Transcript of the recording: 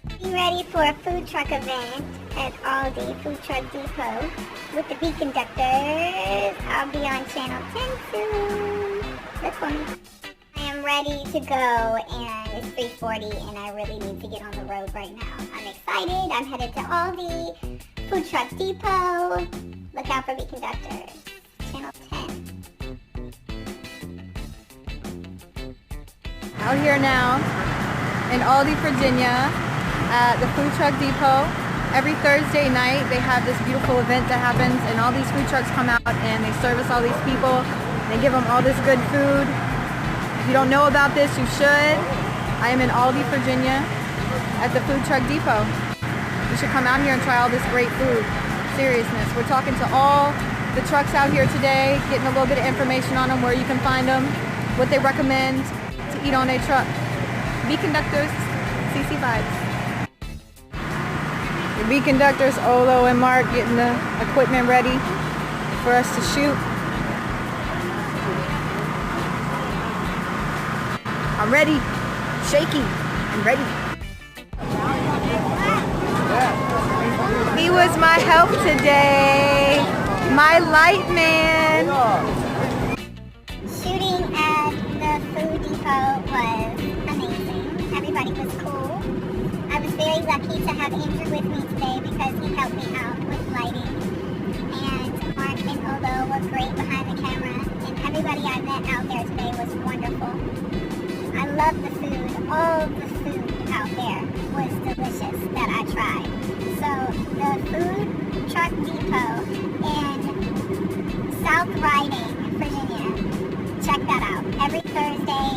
Getting ready for a food truck event at Aldi Food Truck Depot with the V Conductors. I'll be on Channel 10 soon. Look for me. I am ready to go, and it's 3:40 and I really need to get on the road right now. I'm excited. I'm headed to Aldi Food Truck Depot. Look out for V Conductors. Channel 10. Out here now in Aldi, Virginia at the Food Truck Depot. Every Thursday night they have this beautiful event that happens, and all these food trucks come out and they service all these people. They give them all this good food. If you don't know about this, you should. I am in Aldi, Virginia at the Food Truck Depot. You should come out here and try all this great food. Seriousness. We're talking to all the trucks out here today, getting a little bit of information on them, where you can find them, what they recommend to eat on their truck. V Conductors, CC Vibes. The V Conductors, Olo and Mark, getting the equipment ready for us to shoot. I'm ready, shaky, and ready. He was my help today, my light man. Shooting at the food depot was amazing. Everybody was cool. I was very lucky to have Andrew with me today because he helped me out with lighting. And Mark and Olo were great behind the camera. And everybody I met out there today was wonderful. I love the food. All the food out there was delicious that I tried. So the Food Truck Depot in South Riding, Virginia. Check that out. Every Thursday,